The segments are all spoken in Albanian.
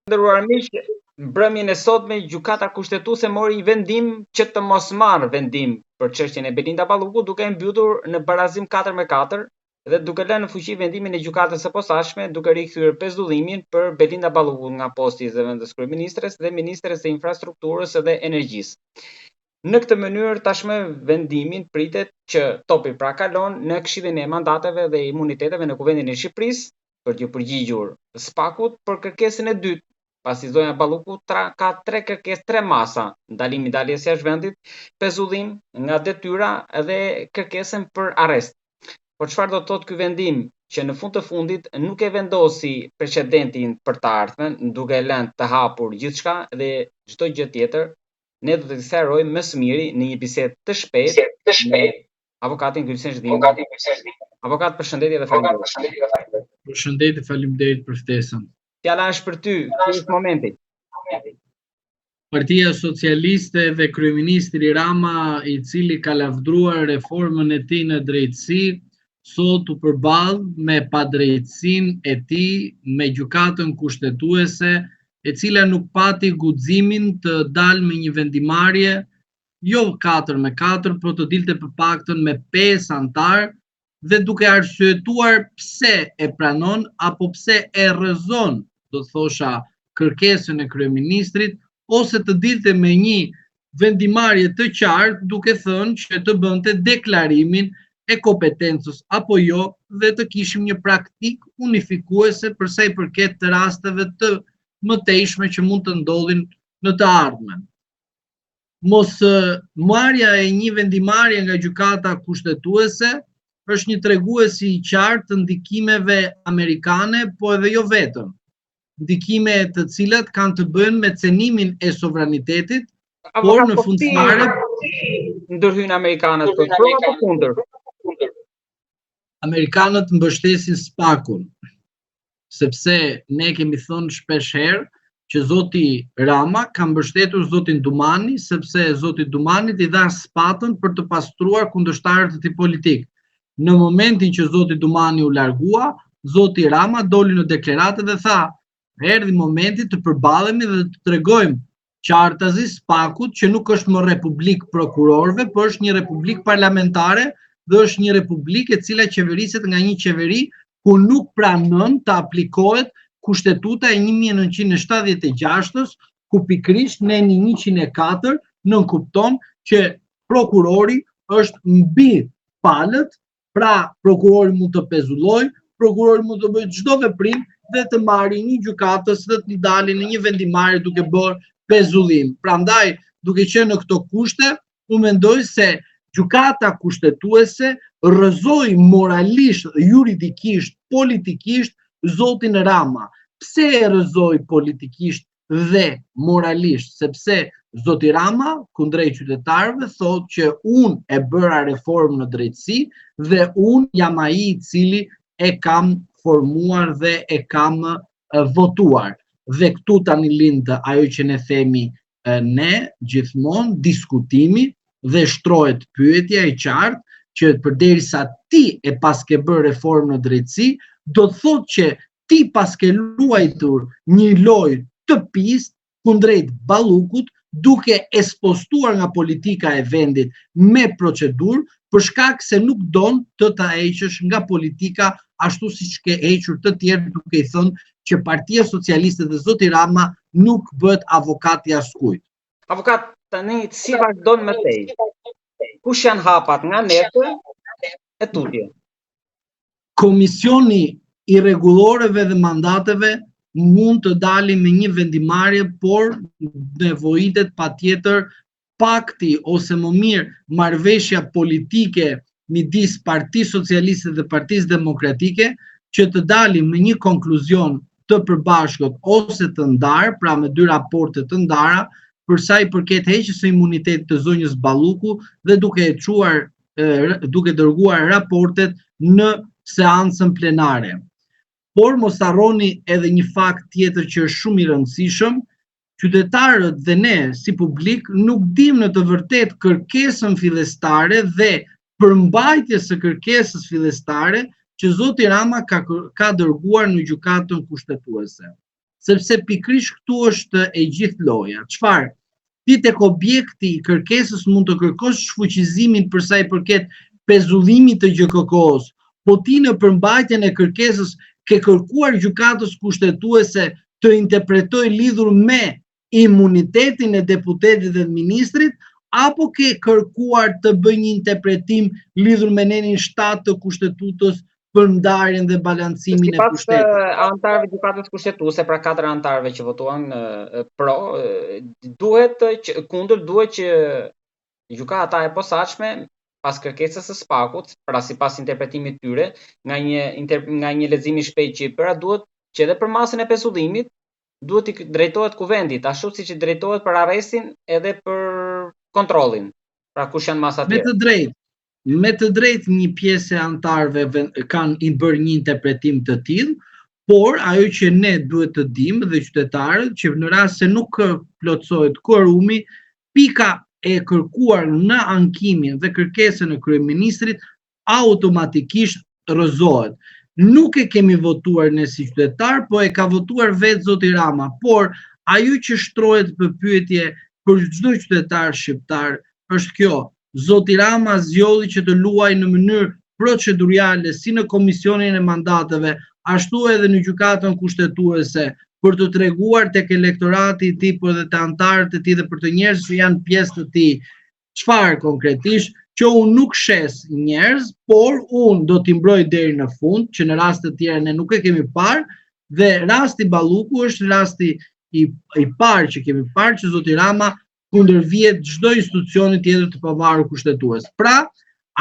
Nderuar miq, mbrëmjen e sotme gjykata kushtetuese mori vendim që të mos marrë vendim për çështjen e Belinda Ballukut, duke e mbytur në barazim 4-4 dhe duke lënë në fuqi vendimin e gjykatës së posaçme, duke rikthyer pezullimin për Belinda Ballukut nga posti i zëvendës kryeministres dhe ministres së infrastrukturës dhe energjisë. Në këtë mënyrë tashmë vendimin pritet që topi pra kalon në Këshillin e Mandateve dhe Imuniteteve në Kuvendin e Shqipërisë për t'ju përgjigjur SPAK-ut për kërkesën e dytë. Pasi zonja Balluku ka 3 kërkesë, 3 masa: ndalimi i daljes jashtë vendit, pezullim nga detyra dhe kërkesën për arrest. Por çfarë do të thotë ky vendim, që në fund të fundit nuk e vendosi precedentin për të ardhmen, duke lënë të hapur gjithçka dhe çdo gjë tjetër? Ne do të sqarojmë më së miri në një bisedë të shpejtë me avokatin Gylsen Zhdimri. Avokat, përshëndetje dhe faleminderit. Përshëndetje, faleminderit për ftesën. Fjala është për ty, ky është momenti. Partia Socialiste dhe kryeministri Rama, i cili ka lavdruar reformën e tij në drejtësi, sot u përball me padrejtësinë e tij me gjykatën kushtetuese, e cila nuk pati guximin të dalë me një vendimarrje jo 4-4, por të dilte përpaktën me 5 antar, dhe duke arsyetuar pse e pranon apo pse e rrezon, do thosha, kërkesën e kryeministrit, ose të dilte me një vendimarrje të qartë, duke thënë që të bënte deklarimin e kompetencës apo jo, dhe të kishim një praktikë unifikuese për sa i përket të rasteve të mëtejshme që mund të ndodhin në të ardhmen. Mos marrja e një vendimarrje nga gjykata kushtetuese është një tregues i qartë të ndikimeve amerikane, po edhe jo vetëm. Ndikime të cilat kanë të bëjnë me cenimin e sovranitetit, por në fund fare ndërhyn amerikanët për apo kundër? Amerikanët mbështesin SPAK-un, sepse ne kemi thënë shpesh herë që zoti Rama ka mbështetur zotin Dumani, sepse zoti Dumani i dha spatën për të pastruar kundërshtarët e tij politik. Në momentin që zoti Dumani u largua, zoti Rama doli në deklaratë dhe tha: erdhi momenti të përballemi dhe të tregojmë qartazi SPAK-ut që nuk është më republikë prokurorëve, por është një republikë parlamentare dhe është një republikë e cila qeveriset nga një qeveri ku nuk pranon të aplikohet Kushtetuta e 1976-s, ku pikërisht në 104 nënkupton që prokurori është mbi palët, pra prokurori mund të pezullojë, prokurori mund të bëjë çdo veprim dhe të marrë një gjykatës dhe të dalë në një vendimarrje duke bërë pezullim. Prandaj, duke qenë në këto kushte, unë mendoj se gjykata kushtetuese rrëzoi moralisht, juridikisht, politikisht zotin Rama. Pse e rrëzoi politikisht dhe moralisht? Sepse zoti Rama, kundrejt qytetarëve, thotë që unë e bëra reformë në drejtësi dhe unë jam ai i cili e kam formuar dhe e kam votuar. Dhe këtu tani lind ajo që ne themi ne gjithmonë, diskutimi, dhe shtrohet pyetja e qartë që përderisa ti e paske bërë reformë në drejtësi, do të thotë që ti paske luajtur një lojë të pistë kundrejt Ballukut, duke ekspostuar nga politika e vendit me procedurë, për shkak se nuk don të ta heqësh nga politika ashtu siç ke hequr të tjerë, duke i thënë që Partia Socialiste dhe zoti Rama nuk bëhet avokat i askujt. Avokat, tani si vazhdon më tej? Kush janë hapat nga nesër e tutje? Komisioni i rregulloreve dhe mandateve mund të dalë me një vendimarrje, por nevojitet patjetër pakti ose më mirë marrëveshja politike midis Partisë Socialiste dhe Partisë Demokratike që të dalim me një konkluzion të përbashkët ose të ndarë, pra me 2 raporte të ndara, për sa i përket heqjes së imunitetit të zonjës Balluku dhe duke dërguar raportet në seancën plenare. Por mos harroni edhe një fakt tjetër që është shumë i rëndësishëm: qytetarët dhe ne si publik nuk dim në të vërtetë kërkesën fillestare dhe përmbajtjes së kërkesës fillestare që zoti Rama ka dërguar në gjykatën kushtetuese. sepse pikrisht këtu është e gjithë loja. Çfarë? Ti tek objekti i kërkesës mund të kërkosh shfuqizimin për sa i përket pezullimit të GJK-s, po ti në përmbajtjen e kërkesës ke kërkuar gjykatës kushtetuese të interpretoj lidhur me imunitetin e deputetit dhe ministrit, apo ke kërkuar të bëj një interpretim lidhur me nenin 7 të kushtetutës për ndarjen dhe balancimin e pushtetit. Sipas anëtarëve të gjykatës kushtetuese, pra 4 anëtarëve që votuan pro, duhet që gjykata e posaçme pas kërkesës së SPAK-ut, pra sipas interpretimit tyre, nga një lexim i shpejt që i bëra, duhet që edhe për masën e pezullimit duhet i drejtohet kuvendit, ashtu siç i drejtohet për arrestin edhe për kontrollin. Pra kush janë masat tjera. Me të drejtë një pjesë e anëtarëve kanë i bërë një interpretim të tillë, por ajo që ne duhet të dimë dhe qytetarët që në rast se nuk plotësohet quorumi, pika e kërkuar në ankimin dhe kërkesën e kryeministrit automatikisht rrëzohet. Nuk e kemi votuar ne si qytetar, po e ka votuar vetë zoti Rama, por ajo që shtrohet për pyetje për çdo qytetar shqiptar është kjo: zoti Rama zgjodhi që të luajë në mënyrë procedurale si në komisionin e mandateve, ashtu edhe në gjykatën kushtetuese, për të treguar tek elektorati i tij, por edhe te anëtarët e tij dhe për të njerëz që janë pjesë të tij. Çfarë konkretisht? Që unë nuk shes njerëz, por unë do t'i mbroj deri në fund, që në rast të tjera ne nuk e kemi parë, dhe rasti Balluku është rasti i parë që kemi parë që zoti Rama kundërvihet çdo institucioni tjetër të pavarur kushtetues. Pra,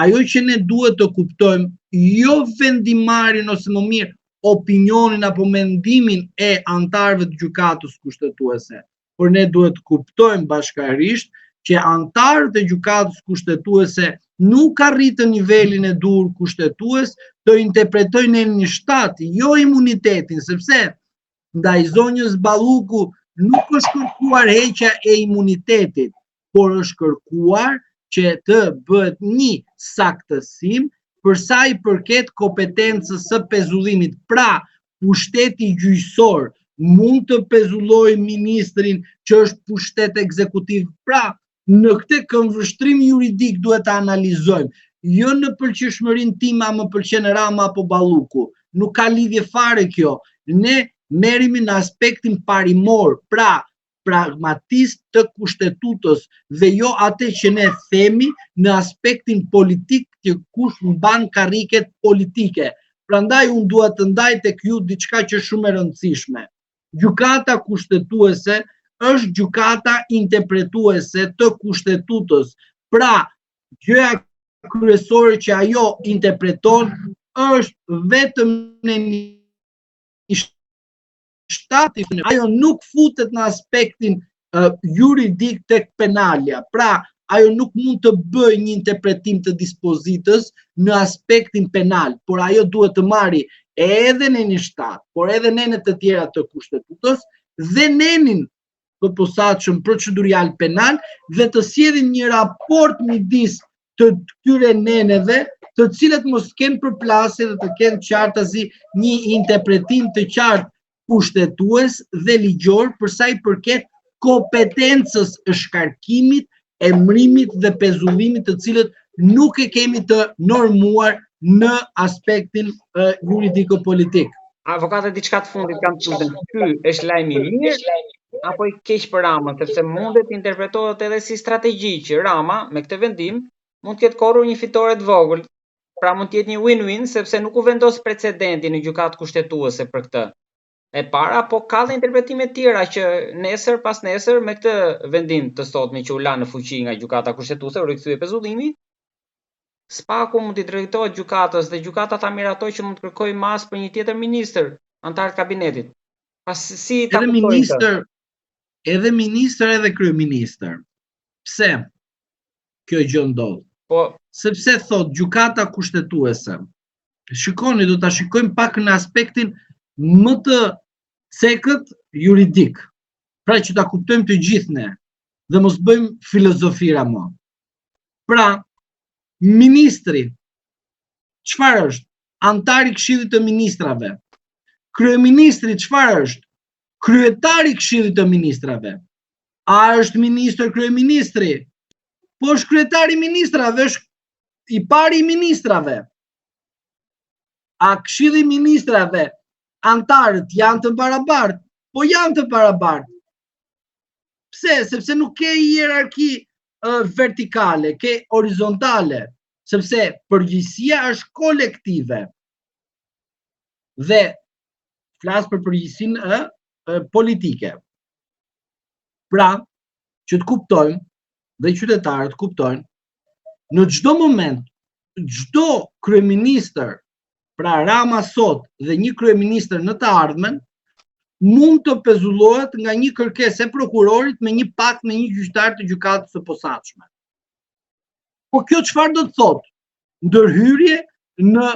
ajo që ne duhet të kuptojmë, jo vendimarrjen ose më mirë opinionin apo mendimin e anëtarëve të gjykatës kushtetuese, por ne duhet të kuptojmë bashkërisht që anëtarët e gjykatës kushtetuese nuk arritën nivelin e dur kushtetues të interpretojnë në 7, jo imunitetin, sepse ndaj zonjës Balluku nuk është kërkuar heqja e imunitetit, por është kërkuar që të bëhet një saktësim për sa i përket kompetencës së pezullimit. Pra, pushteti gjyqësor mund të pezullojë ministrin që është pushtet ekzekutiv. Pra, në këtë këndvështrim juridik duhet të analizojmë, jo në pëlqyeshmërinë time a më pëlqen Rama apo Balluku. Nuk ka lidhje fare kjo. Ne merremi në aspektin parimor, pra pragmatist të kushtetutës dhe jo atë që ne themi në aspektin politik që kush mban karriket politike. Prandaj unë dua të ndaj tek ju diçka që është shumë e rëndësishme. Gjykata kushtetuese është gjykata interpretuese të kustetutës. Pra, gjëja kryesore që ajo interpreton është vetëm në një shtati, ajo nuk futet në aspektin juridik tek penalja. Pra, ajo nuk mund të bëjë një interpretim të dispozitës në aspektin penal, por ajo duhet të marrë edhe në një shtat, por edhe nenet të tjera të kustetutës dhe nenin të posaçëm procedurial penal dhe të sjellin një raport midis të këtyre neneve, të cilët mos kenë përplasje dhe të kenë qartazi një interpretim të qartë kushtetues dhe ligjor për sa i përket kompetencës e shkarkimit, emërimit dhe pezullimit, të cilët nuk e kemi të normuar në aspektin juridiko-politik. Avokate, diçka të fundit kam të thënë. Ky është lajm i mirë apo i keq për Ramën, sepse mundet interpretohet edhe si strategji që Rama me këtë vendim mund të ketë korrur një fitore të vogël. Pra mund të jetë një win-win sepse nuk u vendos precedenti në gjykatë kushtetuese për këtë. E para, po ka dhe interpretime tjera që nesër pas nesër me këtë vendim të sotme që u la në fuqi nga gjykata kushtetuese, u rikthye pezullimi, SPAK-u mund t'i drejtohet gjykatës dhe gjykata ta miratoj që mund të kërkojë mas për një tjetër ministër, antar të kabinetit. Si ta edhe ministër edhe kryeministër. Pse kjo gjë ndodh? Po, sepse thot gjykata kushtetuese. Shikoni, do ta shikojmë pak në aspektin më të cekët juridik. Pra që ta kuptojmë të gjithë ne dhe mos bëjmë filozofira më. Pra, ministri, çfarë është? Antari i Këshillit të Ministrave. Kryeministri çfarë është? kryetari i Këshillit të Ministrave. A është ministër kryeministri? Po është kryetari i ministrave, është i pari i ministrave. A Këshilli i Ministrave, antarët janë të barabartë? Po janë të barabartë. Pse? Sepse nuk ke hierarki vertikale, ke horizontale, sepse përgjegjësia është kolektive. Dhe flas për përgjegjësinë politike. Pra, që të kuptojmë dhe qytetarët kuptojnë, në çdo moment, çdo kryeministër, pra Rama sot dhe një kryeministër në të ardhmen, mund të pezullohet nga një kërkesë e prokurorit me një pakt me një gjyqtar të gjykatës së posaçme. Po kjo çfarë do të thotë? Ndërhyrje në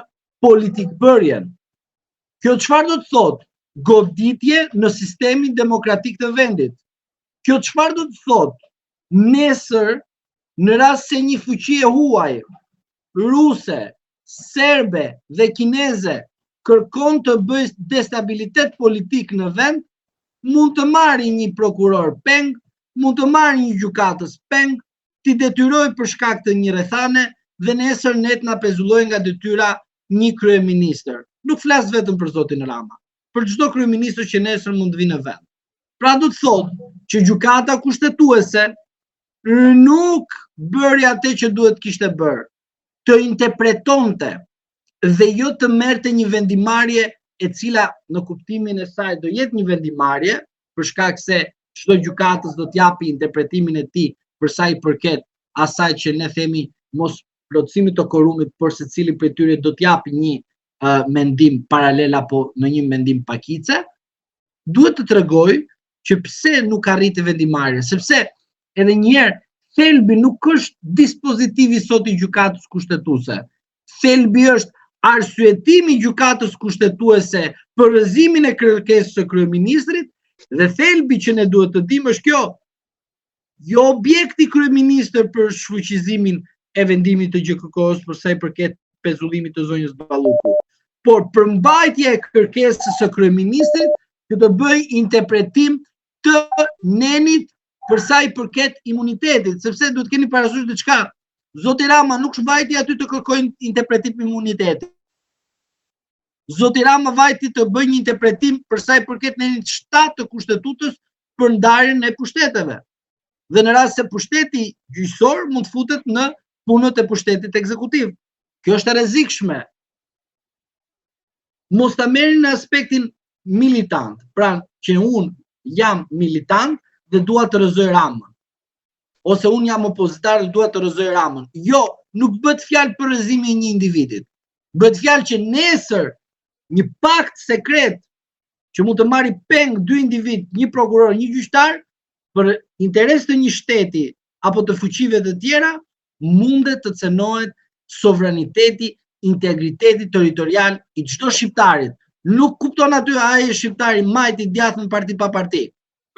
politikbërjen. Kjo çfarë do të thotë? Goditje në sistemin demokratik të vendit. Kjo çfarë do të thotë? Nesër, në rast se një fuqi e huaj, ruse, serbe dhe kineze kërkon të bëjë destabilitet politik në vend, mund të marrë një prokuror peng, mund të marrë një gjykatës peng, t'i detyroj për shkak të një rrethane dhe nesër ne na pezulloj nga detyra një kryeministër. Nuk flas vetëm për zotin Rama, për çdo kryeministër që nesër mund të vinë në vend. Pra do të thotë që gjykata kushtetuese nuk bëri atë që duhet kishte bërë, të interpretonte dhe jo të merrte një vendimarrje e cila në kuptimin e saj do jetë një vendimarrje për shkak se çdo gjykatës do t'japi interpretimin e tij për sa i përket asaj që ne themi mos plotësimit të korumit, por secili prej tyre do t'japi një mendim paralel apo në një mendim pakice, duhet të tregoj që pse nuk arriti vendimarrje, sepse edhe një herë thelbi nuk është dispozitivi sot i gjykatës kushtetuese. Thelbi është arsyetimi i gjykatës kushtetuese për rrëzimin e kërkesës së kryeministrit dhe thelbi që ne duhet të dimë është kjo. Jo objekti kryeministër për shfuqizimin e vendimit të GJKK-s për sa i përket pezullimit të zonjës Balluku, por përmbajtja e kërkesës së kryeministrit që të bëj interpretim të nenit për sa i përket imunitetit, sepse duhet keni parasysh diçka. Zoti Rama nuk vajti aty të kërkojnë interpretim imunitetit. Zoti Rama vajti të bëjë një interpretim për sa i përket nenit 7 të kushtetutës për ndarjen e pushteteve. Dhe në rast se pushteti gjyqësor mund të futet në punët e pushtetit ekzekutiv. Kjo është e rrezikshme. Mos ta merrni në aspektin militant, pra që unë jam militant dhe dua të rrëzoj Ramën. Ose unë jam opozitar dhe dua të rrëzoj Ramën. Jo, nuk bëhet fjalë për rrëzimin e një individit. Bëhet fjalë që nesër një pakt sekret që mund të marrë peng 2 individ, një prokuror, një gjyqtar, për interes të një shteti apo të fuqive të tjera, mundet të cenohet sovraniteti, integriteti territorial i çdo shqiptarit. Nuk kupton aty ai shqiptari majti djathtë parti pa parti.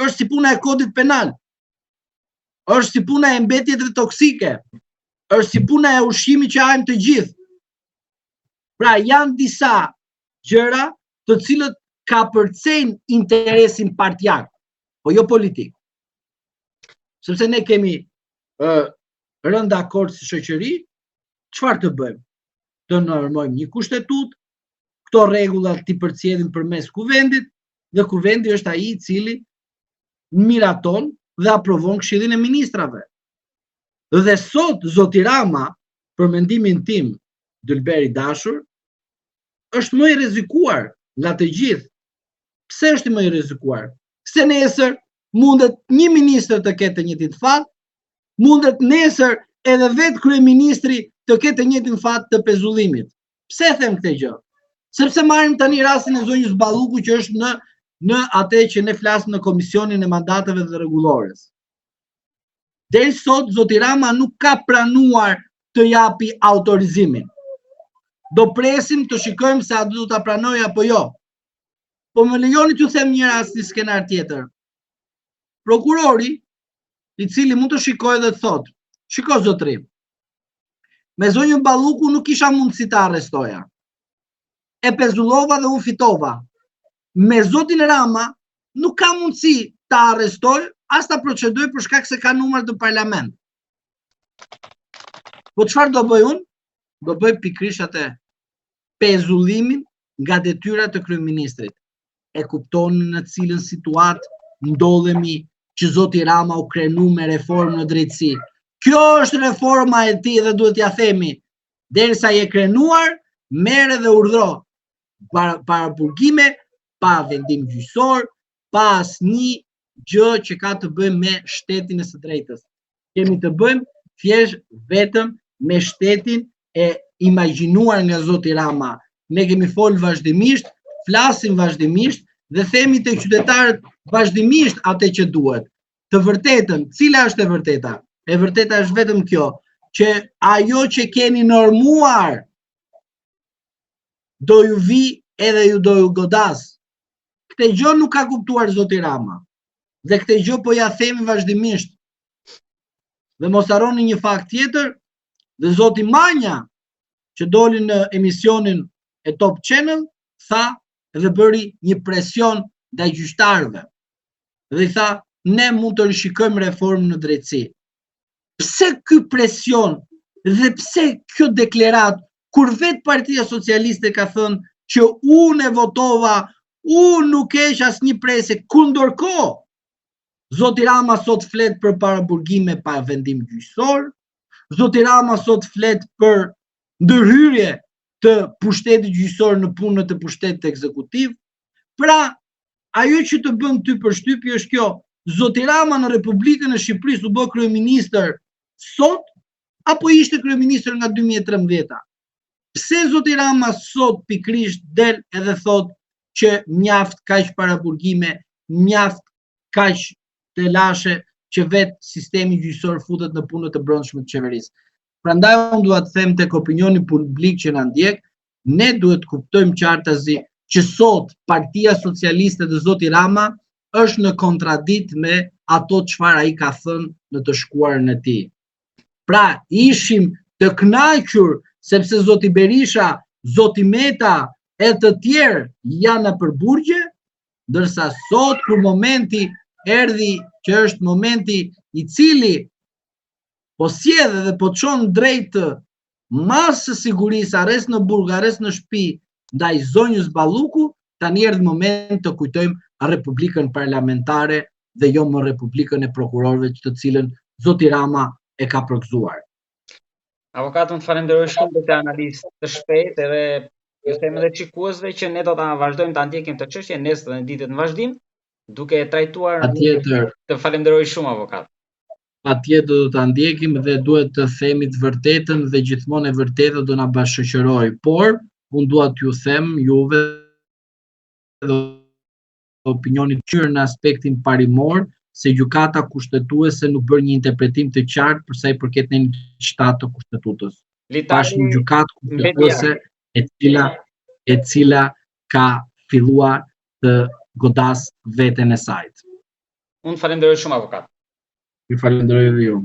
Është si puna e kodit penal. Është si puna e mbetjeve toksike. Është si puna e ushqimit që hajmë të gjithë. Pra janë disa gjëra të cilët ka përcejnë interesin partiak, po jo politik. Sepse ne kemi rënë dakord si shoqëri, çfarë të bëjmë? Të normojmë një kushtetut, këto rregullat t'i përcjellim përmes kuvendit, dhe kuvendi është ai i cili miraton dhe aprovon Këshillin e Ministrave. Dhe sot zoti Rama, për mendimin tim, dylberi dashur, është më i rrezikuar nga të gjithë. Pse është më i rrezikuar? Se nesër mundet një ministër të ketë të njëjtin fat, mundet nesër edhe vetë kryeministri të ketë të njëjtin fat të pezullimit. Pse them këtë gjë? Sepse marrim tani rastin e zonjës Balluku që është në atë që ne flasim në komisionin e mandateve dhe rregullores. Deri sot zoti Rama nuk ka pranuar të japi autorizimin. Do presim të shikojmë se a do ta pranojë apo jo. Po më lejoni t'ju them një rast, një skenar tjetër. Prokurori, i cili mund të shikojë dhe të thotë, shiko zotri, me zonjën Balluku nuk kisha mundësi ta arrestoja. E pezullova dhe unë fitova. Me zotin Rama nuk ka mundësi ta arrestoj, as ta procedoj për shkak se ka numër të parlament. Po çfarë do bëj unë? Do bëj pikërisht atë pezullimin nga detyrat të kryeministrit. E kuptoni në cilën situatë ndodhemi që zoti Rama u krenu me reformë në drejtësi. Kjo është reforma e tij dhe duhet t'ja themi, derisa je krenuar, merre dhe urdhro para burgime, pa vendim gjyqësor, pa asnjë gjë që ka të bëjë me shtetin e së drejtës. Kemi të bëjmë thjesht vetëm me shtetin e imagjinuar nga zoti Rama. Ne kemi folë vazhdimisht, flasim vazhdimisht dhe themi të qytetarët vazhdimisht atë që duhet. Të vërtetën, cila është e vërteta? E vërteta është vetëm kjo, që ajo që keni normuar do ju vi edhe ju do ju godas. Këtë gjë nuk ka kuptuar zoti Rama. Dhe këtë gjë po ja themi vazhdimisht. Dhe mos harroni një fakt tjetër, dhe zoti Manja, që doli në emisionin e Top Channel, tha dhe bëri një presion ndaj gjyqtarëve. Dhe i tha, ne mund të rishikojmë reformën në drejtësi. Pse ky presion dhe pse kjo deklarat, kur vetë Partia Socialiste ka thënë që unë e votova, unë nuk kesh asnjë presë, kundërkohë zoti Rama sot flet për paraburgime pa vendim gjyqësor, zoti Rama sot flet për ndërhyrje të pushtetit gjyqësor në punën të pushtetit ekzekutiv. Pra, ajo që të bën ty përshtypje është kjo, zoti Rama në Republikën e Shqipërisë u bë kryeministër sot, apo ishte kryeministër nga 2013? Pse zoti Rama sot pikrisht del edhe thot që mjaft kaq paraburgime, mjaft kaq telashe që vetë sistemi gjyqësor futet në punët e brendshme të qeverisë. Prandaj unë dua të them tek opinioni publik që na ndjek, ne duhet kuptojmë qartazi që sot Partia Socialiste dhe zoti Rama është në kontradikt me ato çfarë ai ka thënë në të shkuarën e tij. Pra, ishim të kënaqur sepse zoti Berisha, zoti Meta e të tjerë janë në përburgje, ndërsa sot kur momenti erdhi që është momenti i cili po sjellë dhe po çon drejt masë sigurisë, arrest në burg, arrest në shtëpi ndaj zonjës Balluku, tani erdhi moment të kujtojmë Republikën parlamentare dhe jo më Republikën e prokurorëve të cilën zoti Rama e ka përgëzuar. Avokat, unë të falenderoj shumë për këtë analizë të shpejtë edhe ju them edhe shikuesve që ne do ta vazhdojmë ta ndjekim këtë çështje nesër dhe në ditët në vazhdim, duke trajtuar. Patjetër. Të falenderoj shumë avokat. Patjetër do ta ndjekim dhe duhet të themi të vërtetën dhe gjithmonë e vërteta do na bashkëqëroj. Por unë dua t'ju them juve dhe opinionit qyrë në aspektin parimor se gjykata kushtetuese nuk bërë një interpretim të qartë për sa i përket në 7 të kushtetutës. Pash një gjykatë kushtetuese e cila ka filluar të godas veten e saj. Unë falenderoj shumë avokat. Ju falenderoj edhe ju.